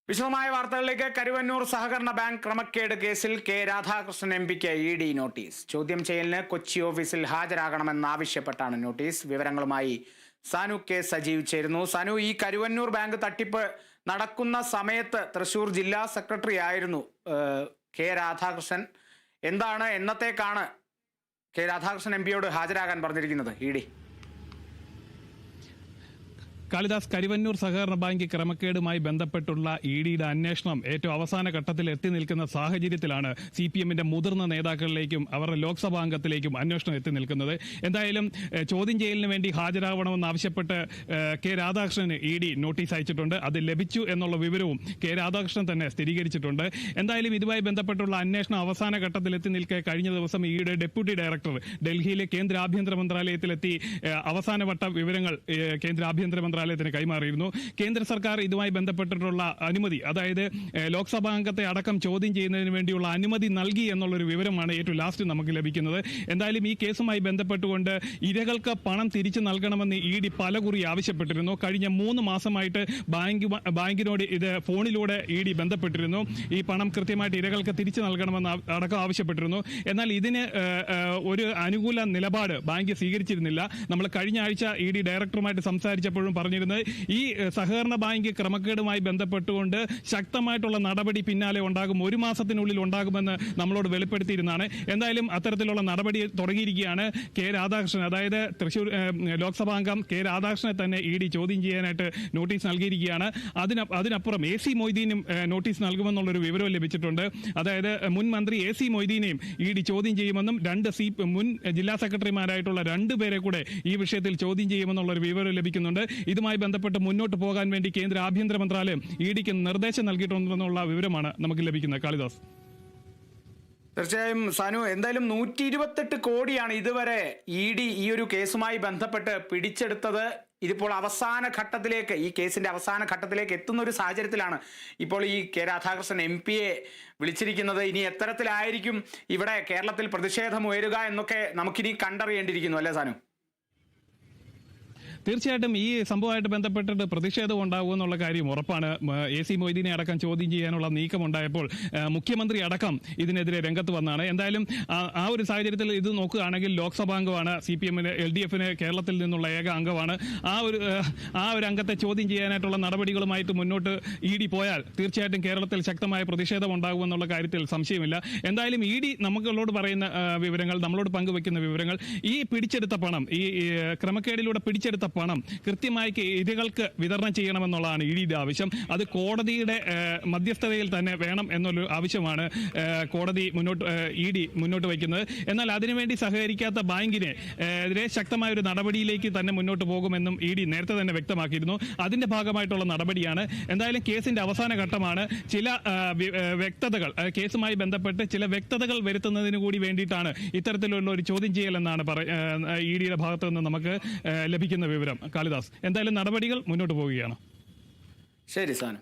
വിശദമായ വാർത്തകളിലേക്ക്. കരുവന്നൂർ സഹകരണ ബാങ്ക് ക്രമക്കേട് കേസിൽ കെ രാധാകൃഷ്ണൻ എംപിക്ക് ED നോട്ടീസ്. ചോദ്യം ചെയ്യലിന് കൊച്ചി ഓഫീസിൽ ഹാജരാകണമെന്നാവശ്യപ്പെട്ടാണ് നോട്ടീസ്. വിവരങ്ങളുമായി സാനു കെ സജീവ് ചേരുന്നു. സാനു, ഈ കരുവന്നൂർ ബാങ്ക് തട്ടിപ്പ് നടക്കുന്ന സമയത്ത് തൃശൂർ ജില്ലാ സെക്രട്ടറി ആയിരുന്നു കെ രാധാകൃഷ്ണൻ. എന്താണ് എന്നത്തേക്കാണ് കെ രാധാകൃഷ്ണൻ എംപിയോട് ഹാജരാകാൻ പറഞ്ഞിരിക്കുന്നത് ED? കാളിദാസ്, കരുവന്നൂർ സഹകരണ ബാങ്ക് ക്രമക്കേടുമായി ബന്ധപ്പെട്ടുള്ള EDയുടെ അന്വേഷണം ഏറ്റവും അവസാന ഘട്ടത്തിൽ എത്തി നിൽക്കുന്ന സാഹചര്യത്തിലാണ് CPMന്റെ മുതിർന്ന നേതാക്കളിലേക്കും അവരുടെ ലോക്സഭാ അംഗത്തിലേക്കും അന്വേഷണം എത്തി നിൽക്കുന്നത്. എന്തായാലും ചോദ്യം ചെയ്യലിന് വേണ്ടി ഹാജരാകണമെന്നാവശ്യപ്പെട്ട് കെ രാധാകൃഷ്ണന് ED നോട്ടീസ് അയച്ചിട്ടുണ്ട്. അത് ലഭിച്ചു എന്നുള്ള വിവരവും കെ രാധാകൃഷ്ണൻ തന്നെ സ്ഥിരീകരിച്ചിട്ടുണ്ട്. എന്തായാലും ഇതുമായി ബന്ധപ്പെട്ടുള്ള അന്വേഷണം അവസാന ഘട്ടത്തിൽ എത്തി നിൽക്കെ കഴിഞ്ഞ ദിവസം EDയുടെ ഡെപ്യൂട്ടി ഡയറക്ടർ ഡൽഹിയിലെ കേന്ദ്ര ആഭ്യന്തര മന്ത്രാലയത്തിലെത്തി അവസാനവട്ട വിവരങ്ങൾ കേന്ദ്ര ആഭ്യന്തര മന്ത്രാലയത്തിന് കൈമാറിയിരുന്നു. കേന്ദ്ര സർക്കാർ ഇതുമായി ബന്ധപ്പെട്ടിട്ടുള്ള അനുമതി, അതായത് ലോക്സഭാ അംഗത്തെ അടക്കം ചോദ്യം ചെയ്യുന്നതിന് വേണ്ടിയുള്ള അനുമതി നൽകി എന്നുള്ളൊരു വിവരമാണ് ഏറ്റവും ലാസ്റ്റ് നമുക്ക് ലഭിക്കുന്നത്. എന്തായാലും ഈ കേസുമായി ബന്ധപ്പെട്ടുകൊണ്ട് ഇരകൾക്ക് പണം തിരിച്ചു നൽകണമെന്ന് ED പലകുറി ആവശ്യപ്പെട്ടിരുന്നു. കഴിഞ്ഞ 3 മാസമായിട്ട് ബാങ്കിനോട് ഇത് ഫോണിലൂടെ ED ബന്ധപ്പെട്ടിരുന്നു. ഈ പണം കൃത്യമായിട്ട് ഇരകൾക്ക് തിരിച്ചു നൽകണമെന്ന് അടക്കം ആവശ്യപ്പെട്ടിരുന്നു. എന്നാൽ ഇതിന് ഒരു അനുകൂല നിലപാട് ബാങ്ക് സ്വീകരിച്ചിരുന്നില്ല. നമ്മൾ കഴിഞ്ഞ ആഴ്ച ED ഡയറക്ടറുമായിട്ട് സംസാരിച്ചപ്പോഴും പറഞ്ഞിരുന്നത് ഈ സഹകരണ ബാങ്ക് ക്രമക്കേടുമായി ബന്ധപ്പെട്ടുകൊണ്ട് ശക്തമായിട്ടുള്ള നടപടി പിന്നാലെ ഉണ്ടാകും, 1 മാസത്തിനുള്ളിൽ ഉണ്ടാകുമെന്ന് നമ്മളോട് വെളിപ്പെടുത്തിയിരുന്നതാണ്. എന്തായാലും അത്തരത്തിലുള്ള നടപടി തുടങ്ങിയിരിക്കുകയാണ്. കെ രാധാകൃഷ്ണൻ, അതായത് തൃശൂർ ലോക്സഭാ അംഗം കെ രാധാകൃഷ്ണനെ തന്നെ ED ചോദ്യം ചെയ്യാനായിട്ട് നോട്ടീസ് നൽകിയിരിക്കുകയാണ്. അതിനപ്പുറം AC മൊയ്തീനും നോട്ടീസ് നൽകുമെന്നുള്ളൊരു വിവരവും ലഭിച്ചിട്ടുണ്ട്. അതായത് മുൻ മന്ത്രി AC മൊയ്തീനെയും ED ചോദ്യം ചെയ്യുമെന്നും മുൻ ജില്ലാ സെക്രട്ടറിമാരായിട്ടുള്ള 2 പേരെ കൂടെ ഈ വിഷയത്തിൽ ചോദ്യം ചെയ്യുമെന്നുള്ളൊരു വിവരം ലഭിക്കുന്നുണ്ട്. ഇതുമായി ബന്ധപ്പെട്ട് മുന്നോട്ട് പോകാൻ വേണ്ടി കേന്ദ്ര ആഭ്യന്തര മന്ത്രാലയം EDക്ക് നിർദ്ദേശം നൽകിയിട്ടുണ്ടെന്നുള്ള വിവരമാണ് നമുക്ക് ലഭിക്കുന്നത്. കാളിദാസ്, തീർച്ചയായും സാനു, എന്തായാലും 128 കോടിയാണ് ഇതുവരെ ED ഈ ഒരു കേസുമായി ബന്ധപ്പെട്ട് പിടിച്ചെടുത്തത്. ഇതിപ്പോൾ അവസാന ഘട്ടത്തിലേക്ക്, ഈ കേസിന്റെ അവസാന ഘട്ടത്തിലേക്ക് എത്തുന്ന ഒരു സാഹചര്യത്തിലാണ് ഇപ്പോൾ ഈ കെ രാധാകൃഷ്ണൻ MPയെ വിളിച്ചിരിക്കുന്നത്. ഇനി എത്തരത്തിലായിരിക്കും ഇവിടെ കേരളത്തിൽ പ്രതിഷേധം ഉയരുക എന്നൊക്കെ നമുക്കിനി കണ്ടറിയേണ്ടിയിരിക്കുന്നു, അല്ലേ സാനു? തീർച്ചയായിട്ടും ഈ സംഭവമായിട്ട് ബന്ധപ്പെട്ടിട്ട് പ്രതിഷേധം ഉണ്ടാകും എന്നുള്ള കാര്യം ഉറപ്പാണ്. AC മൊയ്തീനെ അടക്കം ചോദ്യം ചെയ്യാനുള്ള നീക്കമുണ്ടായപ്പോൾ മുഖ്യമന്ത്രി അടക്കം ഇതിനെതിരെ രംഗത്ത് വന്നാണ്. എന്തായാലും ആ ഒരു സാഹചര്യത്തിൽ ഇത് നോക്കുകയാണെങ്കിൽ ലോക്സഭാംഗമാണ്, CPMന് LDFന് കേരളത്തിൽ നിന്നുള്ള ഏക അംഗമാണ്. ആ ഒരു അംഗത്തെ ചോദ്യം ചെയ്യാനായിട്ടുള്ള നടപടികളുമായിട്ട് മുന്നോട്ട് ED പോയാൽ തീർച്ചയായിട്ടും കേരളത്തിൽ ശക്തമായ പ്രതിഷേധം ഉണ്ടാകുമെന്നുള്ള കാര്യത്തിൽ സംശയമില്ല. എന്തായാലും ED നമ്മളോട് പറയുന്ന വിവരങ്ങൾ, നമ്മളോട് പങ്കുവെക്കുന്ന വിവരങ്ങൾ, ഈ പിടിച്ചെടുത്ത പണം, ഈ ക്രമക്കേടിലൂടെ പിടിച്ചെടുത്ത പണം കൃത്യമായി ഇരകൾക്ക് വിതരണം ചെയ്യണമെന്നുള്ളതാണ് EDയുടെ ആവശ്യം. അത് കോടതിയുടെ മധ്യസ്ഥതയിൽ തന്നെ വേണം എന്നൊരു ആവശ്യമാണ് കോടതി ED മുന്നോട്ട് വയ്ക്കുന്നത്. എന്നാൽ അതിനുവേണ്ടി സഹകരിക്കാത്ത ബാങ്കിനെ എതിരെ ശക്തമായ ഒരു നടപടിയിലേക്ക് തന്നെ മുന്നോട്ട് പോകുമെന്നും ED നേരത്തെ തന്നെ വ്യക്തമാക്കിയിരുന്നു. അതിന്റെ ഭാഗമായിട്ടുള്ള നടപടിയാണ്. എന്തായാലും കേസിന്റെ അവസാന ഘട്ടമാണ്. ചില വ്യക്തതകൾ, കേസുമായി ബന്ധപ്പെട്ട് ചില വ്യക്തതകൾ വരുത്തുന്നതിന് കൂടി വേണ്ടിയിട്ടാണ് ഇത്തരത്തിലുള്ള ഒരു ചോദ്യം ചെയ്യലെന്നാണ് EDയുടെ ഭാഗത്തു നിന്ന് നമുക്ക് ലഭിക്കുന്ന വിവരം. കാളിദാസ്, എന്തായാലും നടപടികൾ മുന്നോട്ട് പോവുകയാണ്. ശരി സാനു.